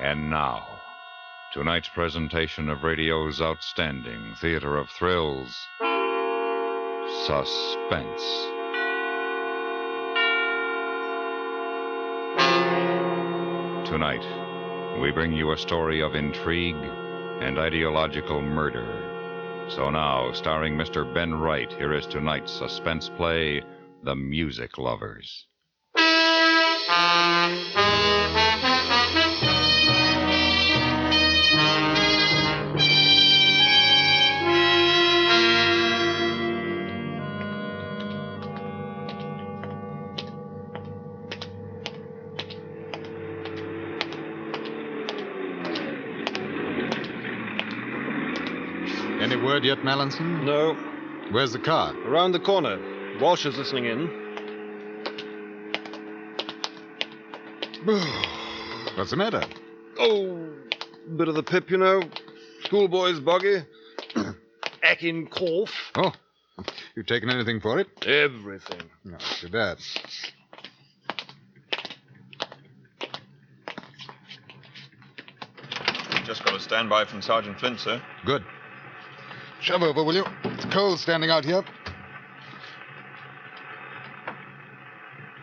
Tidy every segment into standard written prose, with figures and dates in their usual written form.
And now, tonight's presentation of radio's outstanding theater of thrills, Suspense. Tonight, we bring you a story of intrigue and ideological murder. So now, starring Mr. Ben Wright, here is tonight's suspense play, The Music Lovers. Any word yet, Mallinson? No. Where's the car? Around the corner. Walsh is listening in. What's the matter? Oh, bit of the pip, you know. Schoolboy's boggy. Achin cough. Oh, you taken anything for it? Everything. No, too bad. Just got a standby from Sergeant Flint, sir. Good. Shove over, will you? It's cold standing out here.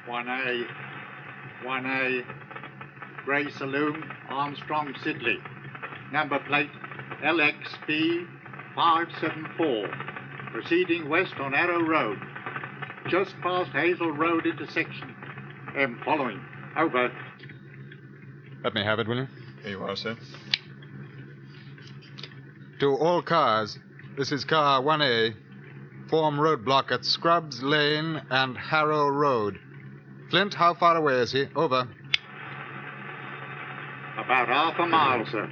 1A. 1A. Grey Saloon, Armstrong, Sidley. Number plate LXB 574. Proceeding west on Arrow Road. Just past Hazel Road intersection. Following. Over. Let me have it, will you? Here you are, sir. To all cars, this is car 1A. Form roadblock at Scrubs Lane and Harrow Road. Flint, how far away is he? Over. About half a mile, sir.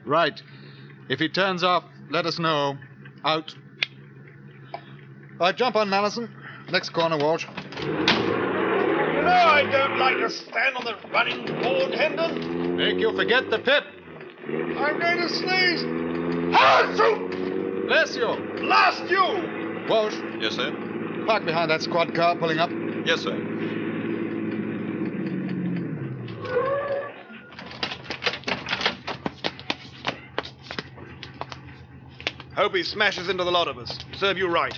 Right. If he turns off, let us know. Out. All right, jump on, Mallinson. Next corner, Walsh. You know I don't like to stand on the running board, Hendon. Make you forget the pip. I'm going to sneeze. Shoot! Bless you. Blast you! Walsh, Yes, sir. park behind that squad car pulling up. Yes, sir. Hope he smashes into the lot of us. Serve you right.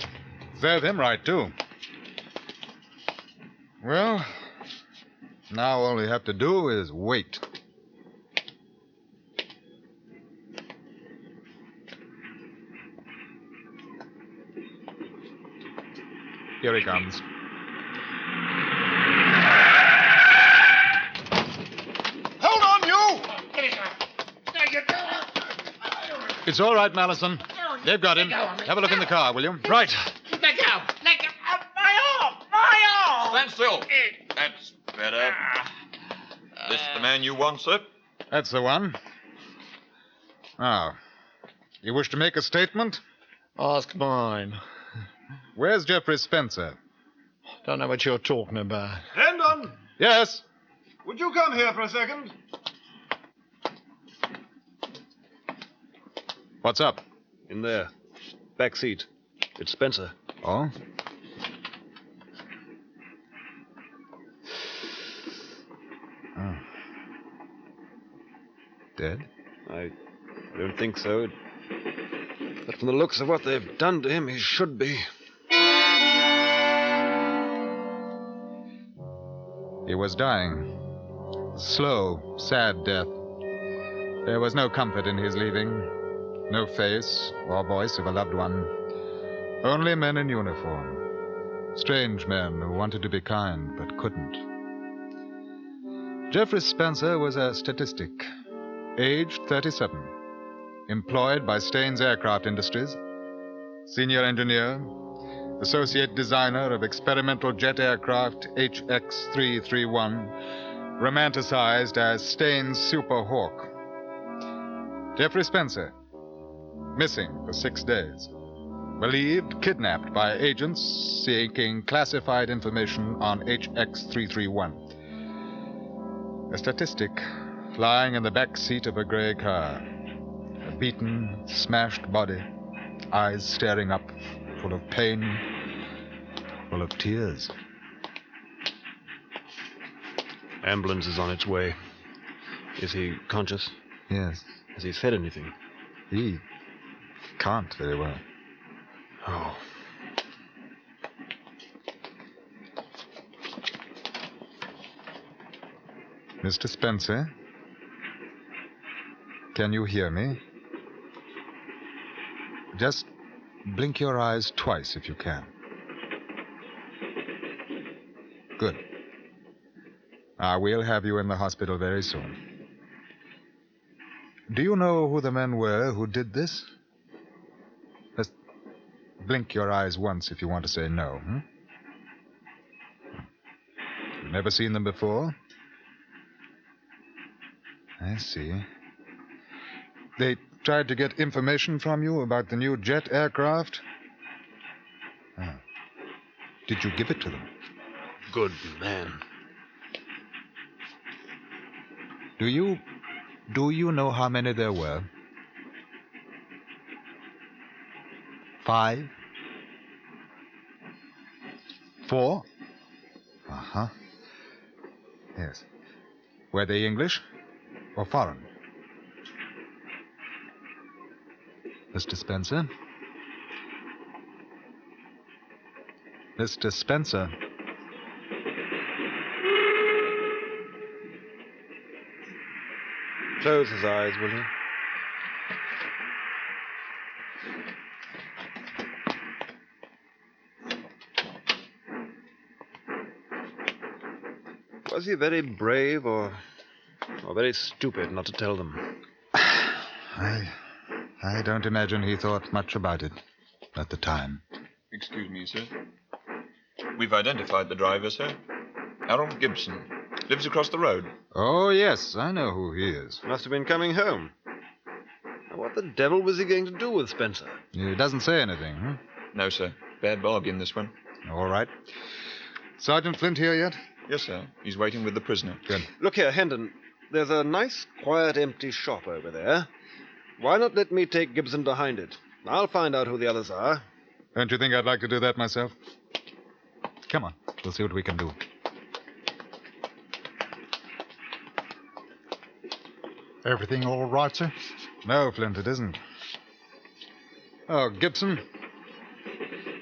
Serve him right, too. Well, now all we have to do is wait. Here he comes. Hold on, you! It's all right, Mallinson. They've got him. Have a look in the car, will you? Right. Let go! My arm! My arm! Stand still. That's better. This the man you want, sir? That's the one. Now, you wish to make a statement? Ask mine. Where's Jeffrey Spencer? Don't know what you're talking about. Hendon, Yes? would you come here for a second? What's up? In there. Back seat. It's Spencer. Oh? Oh. Dead? I don't think so. But from the looks of what they've done to him, he should be. He was dying. Slow, sad death. There was no comfort in his leaving. No face or voice of a loved one. Only men in uniform. Strange men who wanted to be kind but couldn't. Jeffrey Spencer was a statistic. Aged 37. Employed by Staines Aircraft Industries. Senior engineer. Associate designer of experimental jet aircraft HX-331. Romanticized as Staines Super Hawk. Jeffrey Spencer. Missing for 6 days. Believed kidnapped by agents seeking classified information on HX-331. A statistic flying in the back seat of a gray car. A beaten, smashed body. Eyes staring up, full of pain, full of tears. Ambulance is on its way. Is he conscious? Yes. Has he said anything? He can't very well. Oh. Mr. Spencer? Can you hear me? Just blink your eyes twice if you can. Good. I will have you in the hospital very soon. Do you know who the men were who did this? Just blink your eyes once if you want to say no. You've never seen them before? I see. They tried to get information from you about the new jet aircraft? Ah. Did you give it to them? Good man. Do you know how many there were? 5? 4? Uh-huh. Yes. Were they English or foreign? Mr. Spencer? Mr. Spencer? Close his eyes, will you? Was he very brave or very stupid not to tell them? I don't imagine he thought much about it at the time. Excuse me, sir. We've identified the driver, sir. Harold Gibson. Lives across the road. Oh, yes, I know who he is. Must have been coming home. Now, what the devil was he going to do with Spencer? He doesn't say anything, No, sir. Bad bargain, this one. All right. Sergeant Flint here yet? Yes, sir. He's waiting with the prisoner. Good. Look here, Hendon. There's a nice, quiet, empty shop over there. Why not let me take Gibson behind it? I'll find out who the others are. Don't you think I'd like to do that myself? Come on, we'll see what we can do. Everything all right, sir? No, Flint, it isn't. Oh, Gibson.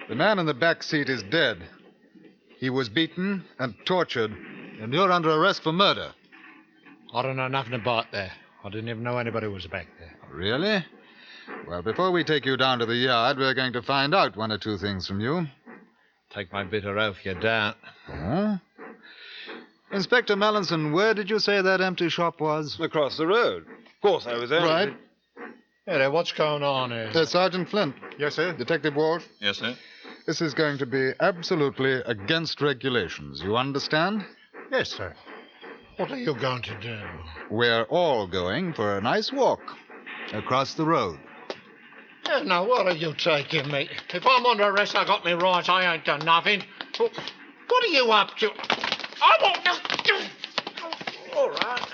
The man in the back seat is dead. He was beaten and tortured, and you're under arrest for murder. I don't know nothing about that. I didn't even know anybody was back there. Really? Well, before we take you down to the yard, we're going to find out one or two things from you. Take my bitter oath you don't. Oh? Inspector Mallinson, where did you say that empty shop was? Across the road. Of course I was there. Right. Hey there, what's going on here? Sergeant Flint. Yes, sir. Detective Walsh. Yes, sir. This is going to be absolutely against regulations. You understand? Yes, sir. What are you going to do? We're all going for a nice walk across the road. Yeah, now, what are you taking me? If I'm under arrest, I got me rights. I ain't done nothing. What are you up to? I won't do... All right.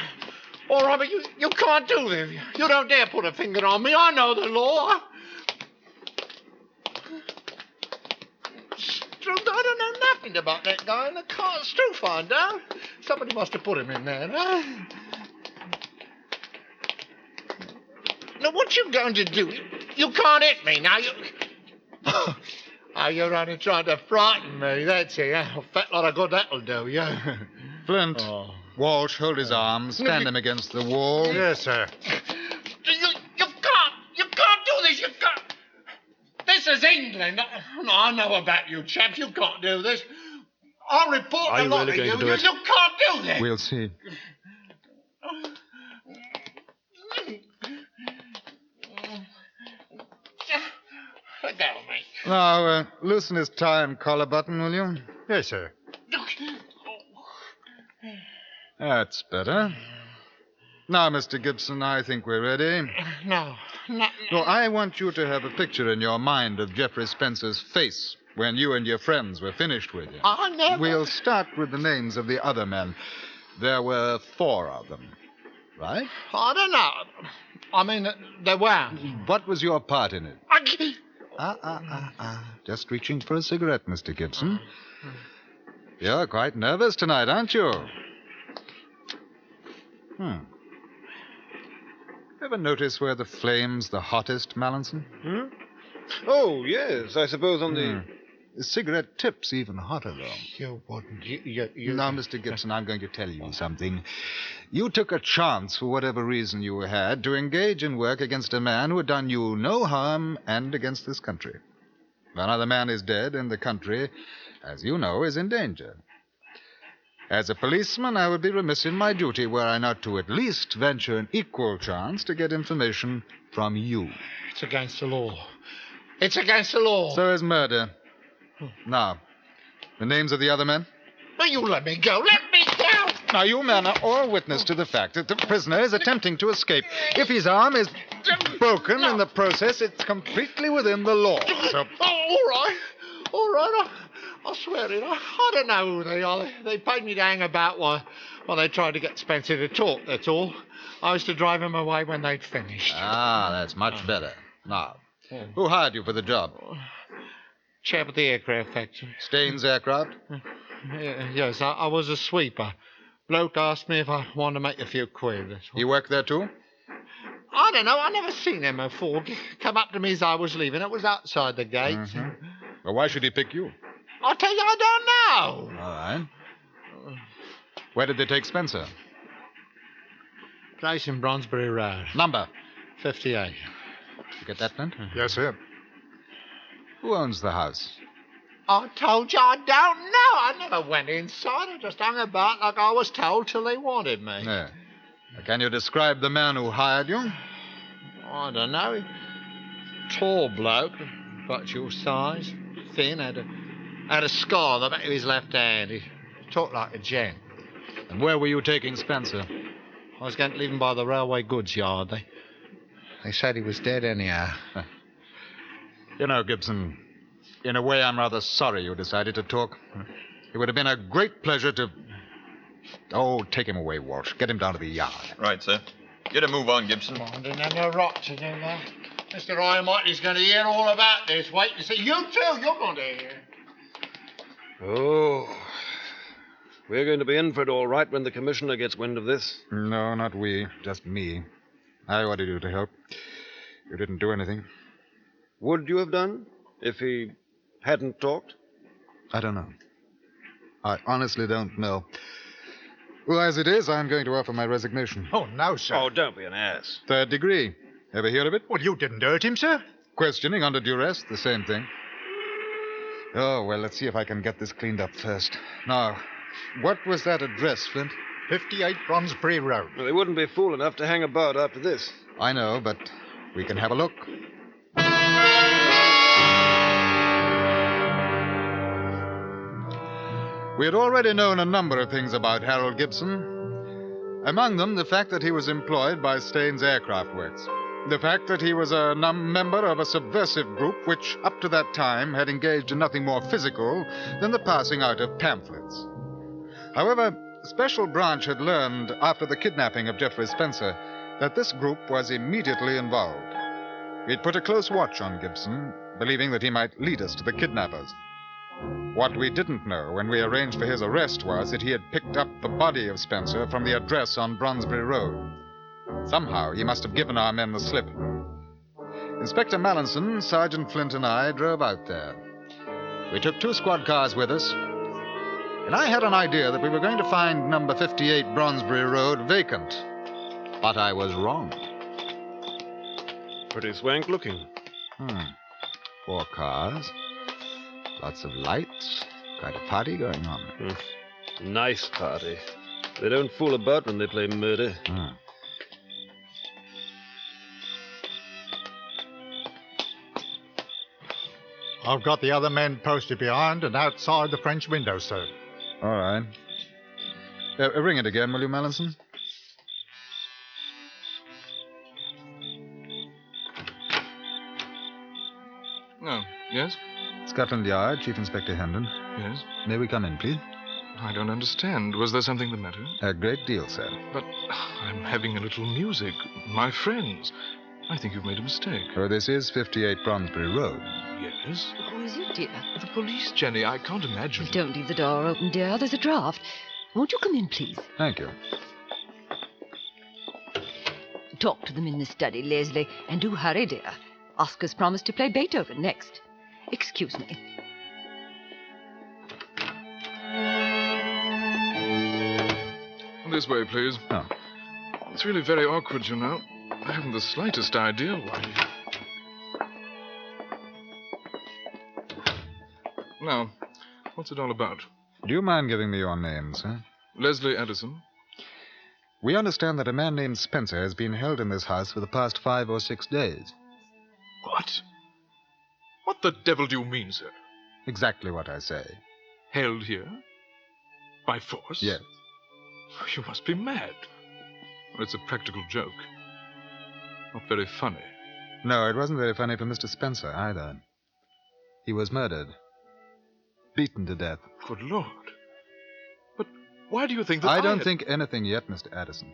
All right, but you can't do this. You don't dare put a finger on me. I know the law. I don't know nothing about that guy in the car. Stu found out. Somebody must have put him in there, huh? Now, what you going to do? You can't hit me now. Oh, you're only trying to frighten me. That's it. A fat lot of good that'll do, yeah. Flint, Walsh, hold his arms. Stand him against the wall. Yes, sir. You can't do this. You can't. This is England. I know about you chaps. You can't do this. I'll report Are the you lot really of going you. to do it? You can't do this. We'll see. Let go of me. Now, loosen his tie and collar button, will you? Yes, sir. That's better. Now, Mr. Gibson, I think we're ready. No. No, I want you to have a picture in your mind of Jeffrey Spencer's face when you and your friends were finished with him. I never... We'll start with the names of the other men. There were 4 of them, right? I don't know. I mean, there were. What was your part in it? I... Just reaching for a cigarette, Mr. Gibson. You're quite nervous tonight, aren't you? ever notice where the flame's the hottest, Mallinson? Oh, yes, I suppose on the... The cigarette tip's even hotter, though. You wouldn't. You... Now, Mr. Gibson, I'm going to tell you something. You took a chance, for whatever reason you had, to engage in work against a man who had done you no harm and against this country. Now the man is dead, and the country, as you know, is in danger. As a policeman, I would be remiss in my duty were I not to at least venture an equal chance to get information from you. It's against the law. It's against the law. So is murder. Now, the names of the other men? Now, you let me go. Let me go! Now, you men are all witness to the fact that the prisoner is attempting to escape. If his arm is broken in the process, it's completely within the law. So... Oh, all right. I swear it. I don't know who they are. They paid me to hang about while they tried to get Spencer to talk, that's all. I was to drive him away when they'd finished. Ah, that's much better. Now, who hired you for the job? Chap at the aircraft factory. Staines Aircraft? Yes, I was a sweeper. Bloke asked me if I wanted to make a few quid. That's all. You work there, too? I don't know. I never seen him before. Come up to me as I was leaving. It was outside the gate. Well, why should he pick you? I'll tell you, I don't know. All right. Where did they take Spencer? Place in Bronsbury Road. Number? 58. You get that, Flint? Yes, sir. Who owns the house? I told you I don't know. I never went inside. I just hung about like I was told till they wanted me. Yeah. Can you describe the man who hired you? I don't know. Tall bloke, about your size, thin, had a scar on the back of his left hand. He talked like a gent. And where were you taking Spencer? I was going to leave him by the railway goods yard. They said he was dead anyhow. You know, Gibson, in a way I'm rather sorry you decided to talk. It would have been a great pleasure to... Oh, take him away, Walsh. Get him down to the yard. Right, sir. Get a move on, Gibson. I didn't have no right to do that. Mr. Ironmight's going to hear all about this. Wait to see. You too, you're going to hear. Oh, we're going to be in for it all right when the commissioner gets wind of this. No, not we. Just me. I wanted you to help. You didn't do anything. Would you have done if he hadn't talked? I don't know. I honestly don't know. Well, as it is, I'm going to offer my resignation. Oh, no, sir. Oh, don't be an ass. 3rd degree. Ever hear of it? Well, you didn't hurt him, sir. Questioning under duress, the same thing. Oh, well, let's see if I can get this cleaned up first. Now, what was that address, Flint? 58 Bronsbury Road. Well, they wouldn't be fool enough to hang about after this. I know, but we can have a look. We had already known a number of things about Harold Gibson. Among them, the fact that he was employed by Staines Aircraft Works. The fact that he was a member of a subversive group which, up to that time, had engaged in nothing more physical than the passing out of pamphlets. However, Special Branch had learned, after the kidnapping of Geoffrey Spencer, that this group was immediately involved. We'd put a close watch on Gibson, believing that he might lead us to the kidnappers. What we didn't know when we arranged for his arrest was that he had picked up the body of Spencer from the address on Bronsbury Road. Somehow he must have given our men the slip. Inspector Mallinson, Sergeant Flint, and I drove out there. We took 2 squad cars with us, and I had an idea that we were going to find number 58 Bronsbury Road vacant. But I was wrong. Pretty swank looking. 4 cars. Lots of lights. Quite a party going on. Nice party. They don't fool about when they play murder. I've got the other men posted behind and outside the French window, sir. All right. Ring it again, will you, Mallinson? Oh, yes? Scotland Yard, Chief Inspector Hendon. Yes? May we come in, please? I don't understand. Was there something the matter? A great deal, sir. But I'm having a little music. My friends. I think you've made a mistake. Oh, this is 58 Bronsbury Road. Yes? Who is it, dear? The police, Jenny. I can't imagine. Don't leave the door open, dear. There's a draft. Won't you come in, please? Thank you. Talk to them in the study, Leslie, and do hurry, dear. Oscar's promised to play Beethoven next. Excuse me. This way, please. Oh. It's really very awkward, you know. I haven't the slightest idea why. Now, what's it all about? Do you mind giving me your name, sir? Leslie Addison. We understand that a man named Spencer has been held in this house for the past 5 or 6 days. What? What the devil do you mean, sir? Exactly what I say. Held here? By force? Yes. You must be mad. Well, it's a practical joke. Not very funny. No, it wasn't very funny for Mr. Spencer, either. He was murdered. Beaten to death. Good Lord. But why do you think that I don't think anything yet, Mr. Addison.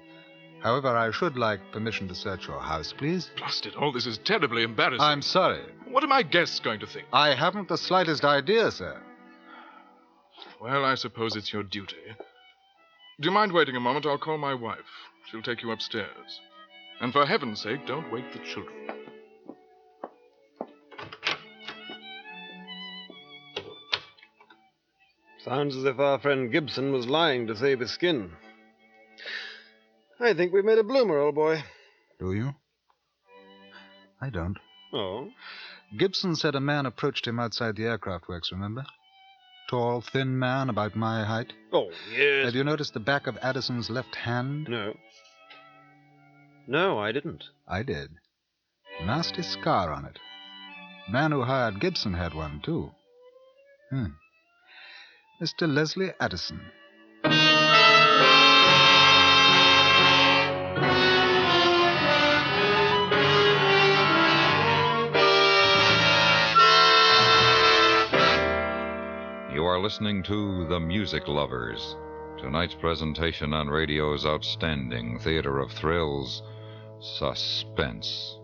However, I should like permission to search your house, please. Blast it all, this is terribly embarrassing. I'm sorry. What are my guests going to think? I haven't the slightest idea, sir. Well, I suppose it's your duty. Do you mind waiting a moment? I'll call my wife. She'll take you upstairs. And for heaven's sake, don't wake the children. Sounds as if our friend Gibson was lying to save his skin. I think we've made a bloomer, old boy. Do you? I don't. Oh? Gibson said a man approached him outside the aircraft works, remember? Tall, thin man, about my height. Oh, yes. Have you noticed the back of Addison's left hand? No. No, I didn't. I did. Nasty scar on it. The man who hired Gibson had one, too. Mr. Leslie Addison. You are listening to The Music Lovers, tonight's presentation on radio's outstanding theater of thrills, Suspense.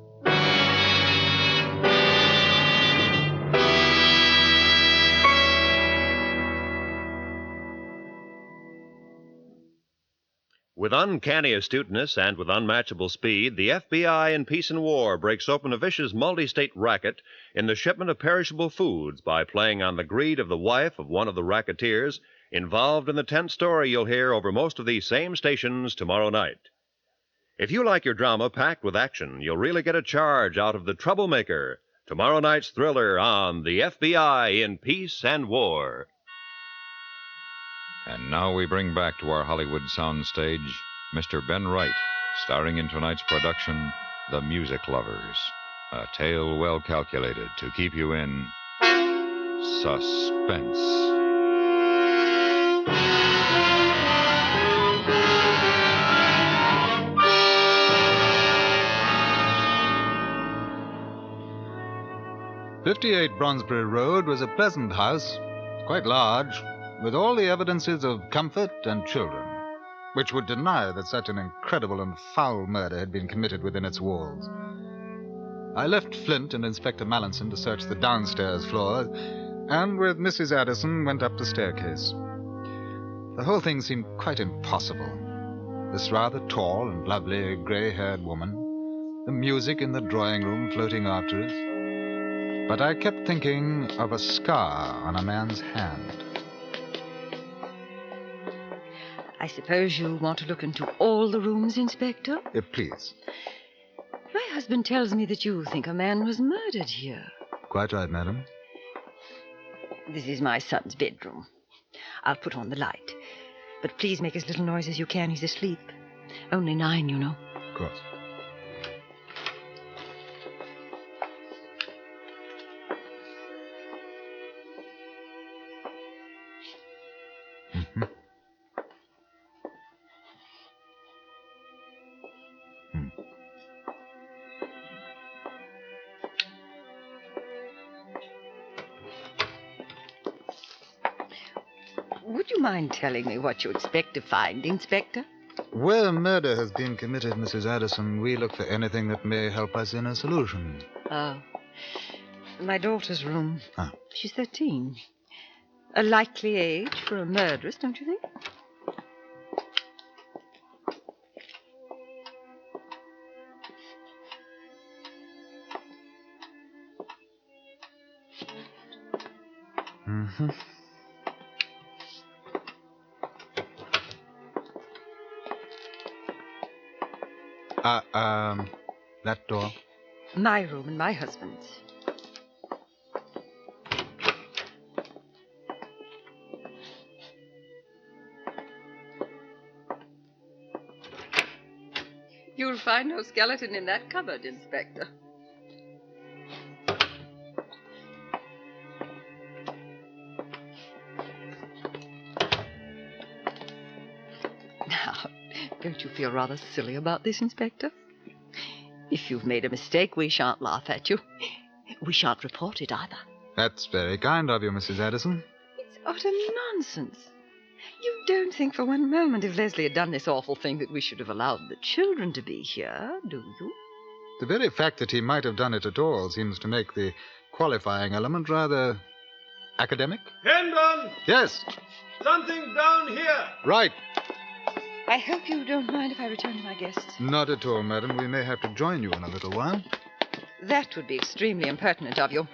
With uncanny astuteness and with unmatchable speed, the FBI in Peace and War breaks open a vicious multi-state racket in the shipment of perishable foods by playing on the greed of the wife of one of the racketeers involved in the tense story you'll hear over most of these same stations tomorrow night. If you like your drama packed with action, you'll really get a charge out of The Troublemaker, tomorrow night's thriller on the FBI in Peace and War. And now we bring back to our Hollywood soundstage Mr. Ben Wright, starring in tonight's production, The Music Lovers, a tale well calculated to keep you in suspense. "58 Bronsbury Road was a pleasant house, quite large, with all the evidences of comfort and children, which would deny that such an incredible and foul murder had been committed within its walls. I left Flint and Inspector Mallinson to search the downstairs floors, and with Mrs. Addison went up the staircase. The whole thing seemed quite impossible. This rather tall and lovely grey-haired woman, the music in the drawing room floating after us. But I kept thinking of a scar on a man's hand. I suppose you want to look into all the rooms, Inspector? Please. My husband tells me that you think a man was murdered here. Quite right, madam. This is my son's bedroom. I'll put on the light. But please make as little noise as you can. He's asleep. Only 9, you know. Of course. Would you mind telling me what you expect to find, Inspector? Where murder has been committed, Mrs. Addison, we look for anything that may help us in a solution. Oh. My daughter's room. Ah. She's 13. A likely age for a murderess, don't you think? Mm-hmm. That door? My room and my husband's. You'll find no skeleton in that cupboard, Inspector. Now, don't you feel rather silly about this, Inspector? If you've made a mistake, we shan't laugh at you. We shan't report it either. That's very kind of you, Mrs. Addison. It's utter nonsense. You don't think for one moment if Leslie had done this awful thing that we should have allowed the children to be here, do you? The very fact that he might have done it at all seems to make the qualifying element rather academic. Hendon! Yes, Something down here! right. I hope you don't mind if I return to my guests. Not at all, madam. We may have to join you in a little while. That would be extremely impertinent of you.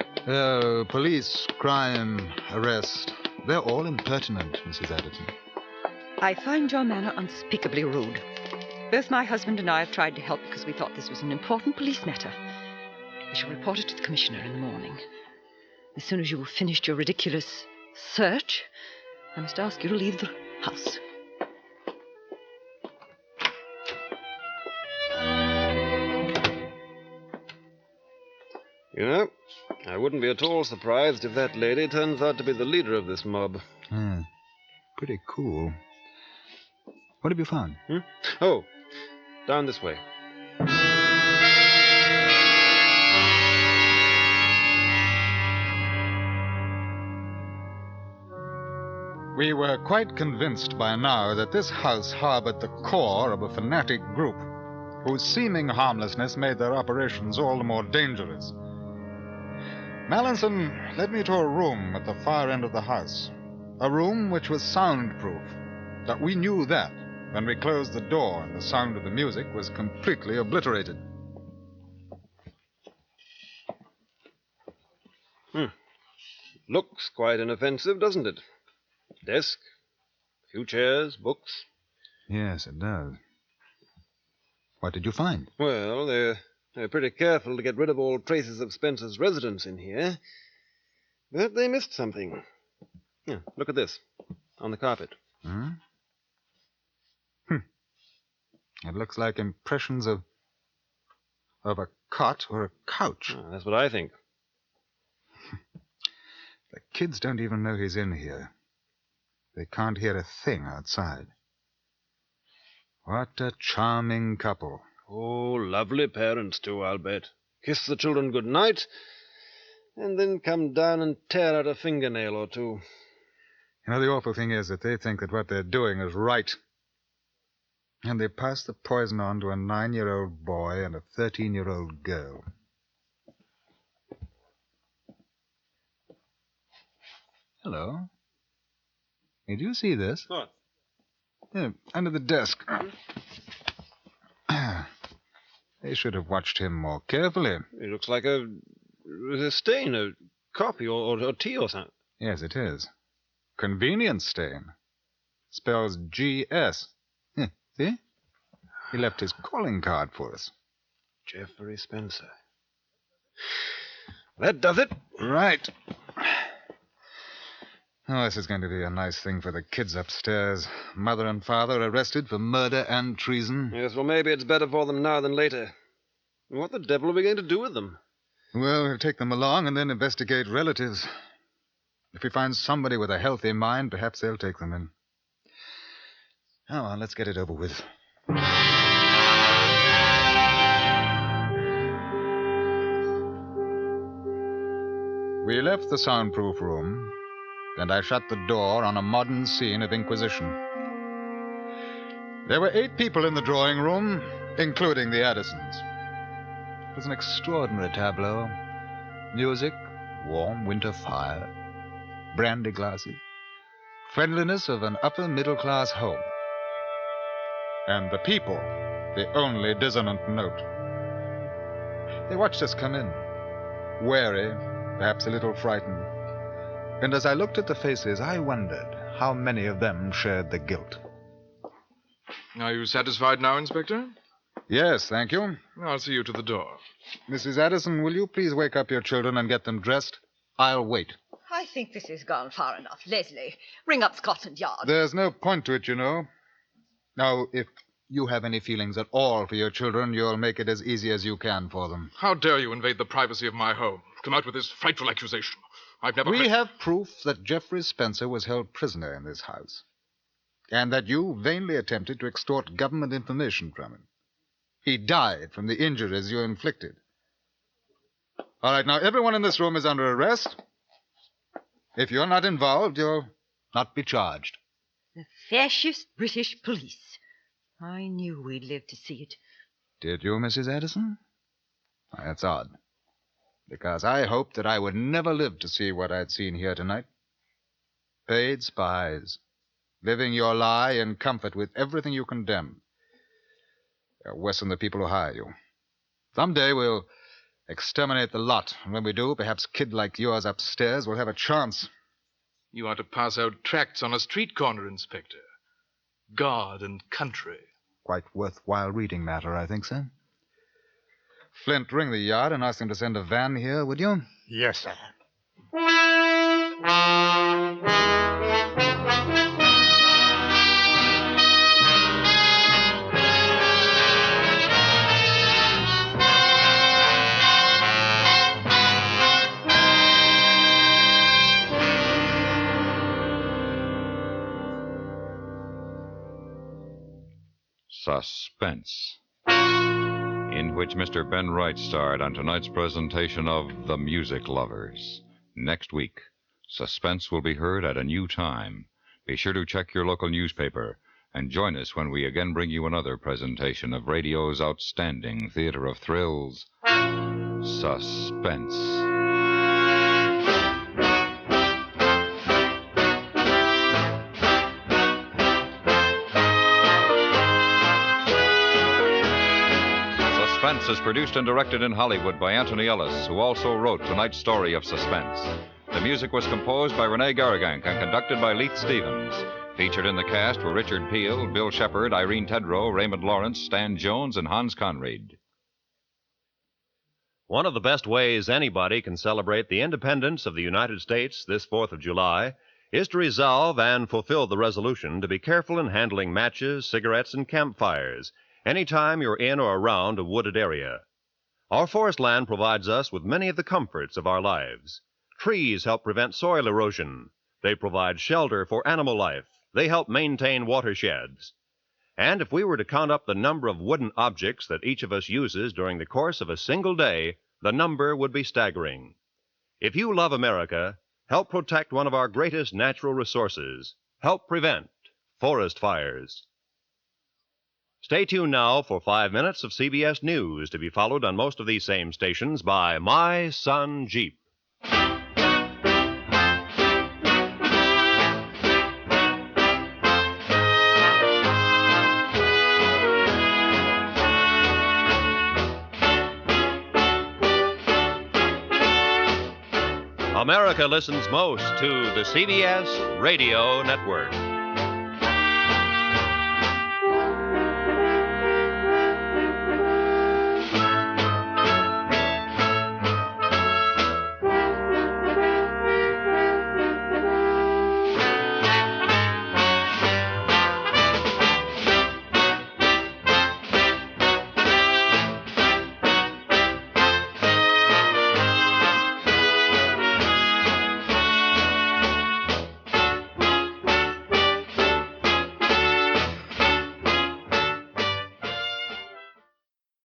Police, crime, arrest. They're all impertinent, Mrs. Addison. I find your manner unspeakably rude. Both my husband and I have tried to help because we thought this was an important police matter. We shall report it to the commissioner in the morning. As soon as you have finished your ridiculous search, I must ask you to leave the house. You know, I wouldn't be at all surprised if that lady turns out to be the leader of this mob. Pretty cool. What have you found? Oh, down this way. We were quite convinced by now that this house harbored the core of a fanatic group whose seeming harmlessness made their operations all the more dangerous. Mallinson led me to a room at the far end of the house, a room which was soundproof. But we knew that when we closed the door and the sound of the music was completely obliterated. Looks quite inoffensive, doesn't it? Desk, few chairs, books. Yes, it does. What did you find? Well, they're pretty careful to get rid of all traces of Spencer's residence in here. But they missed something. Yeah, look at this, on the carpet. It looks like impressions of a cot or a couch. Oh, that's what I think. The kids don't even know he's in here. They can't hear a thing outside. What a charming couple. Oh, lovely parents, too, I'll bet. Kiss the children good night, and then come down and tear out a fingernail or two. You know, the awful thing is that they think that what they're doing is right. And they pass the poison on to a 9-year-old boy and a 13-year-old girl. Hello. Did you see this? What? Yeah, under the desk. They should have watched him more carefully. It looks like a stain, a copy or tea or something. Yes, it is. Convenience stain. Spells G.S. See? He left his calling card for us. Jeffrey Spencer. That does it. Right. Oh, this is going to be a nice thing for the kids upstairs. Mother and father arrested for murder and treason. Yes, well, maybe it's better for them now than later. What the devil are we going to do with them? Well, we'll take them along and then investigate relatives. If we find somebody with a healthy mind, perhaps they'll take them in. Now on, let's get it over with. We left the soundproof room, and I shut the door on a modern scene of inquisition. There were 8 people in the drawing room, including the Addisons. It was an extraordinary tableau. Music, warm winter fire, brandy glasses, friendliness of an upper-middle-class home. And the people, the only dissonant note. They watched us come in, wary, perhaps a little frightened. And as I looked at the faces, I wondered how many of them shared the guilt. Are you satisfied now, Inspector? Yes, thank you. I'll see you to the door. Mrs. Addison, will you please wake up your children and get them dressed? I'll wait. I think this has gone far enough. Leslie, ring up Scotland Yard. There's no point to it, you know. Now, if you have any feelings at all for your children, you'll make it as easy as you can for them. How dare you invade the privacy of my home? Come out with this frightful accusation. I've never... We have proof that Geoffrey Spencer was held prisoner in this house, and that you vainly attempted to extort government information from him. He died from the injuries you inflicted. All right, now, everyone in this room is under arrest. If you're not involved, you'll not be charged. The fascist British police. I knew we'd live to see it. Did you, Mrs. Addison? That's odd, because I hoped that I would never live to see what I'd seen here tonight. Paid spies, living your lie in comfort with everything you condemn. They're worse than the people who hire you. Someday we'll exterminate the lot, and when we do, perhaps a kid like yours upstairs will have a chance. You are to pass out tracts on a street corner, Inspector. God and country. Quite worthwhile reading matter, I think, sir. Flint, ring the yard and ask them to send a van here, would you? Yes, sir. Suspense, in which Mr. Ben Wright starred on tonight's presentation of The Music Lovers. Next week, Suspense will be heard at a new time. Be sure to check your local newspaper and join us when we again bring you another presentation of radio's outstanding theater of thrills, Suspense. Suspense is produced and directed in Hollywood by Antony Ellis, who also wrote tonight's story of Suspense. The music was composed by Rene Gargank and conducted by Leith Stevens. Featured in the cast were Richard Peel, Bill Shepard, Irene Tedrow, Raymond Lawrence, Stan Jones, and Hans Conried. One of the best ways anybody can celebrate the independence of the United States this 4th of July is to resolve and fulfill the resolution to be careful in handling matches, cigarettes, and campfires anytime you're in or around a wooded area. Our forest land provides us with many of the comforts of our lives. Trees help prevent soil erosion. They provide shelter for animal life. They help maintain watersheds. And if we were to count up the number of wooden objects that each of us uses during the course of a single day, the number would be staggering. If you love America, help protect one of our greatest natural resources. Help prevent forest fires. Stay tuned now for 5 minutes of CBS News, to be followed on most of these same stations by My Son Jeep. America listens most to the CBS Radio Network.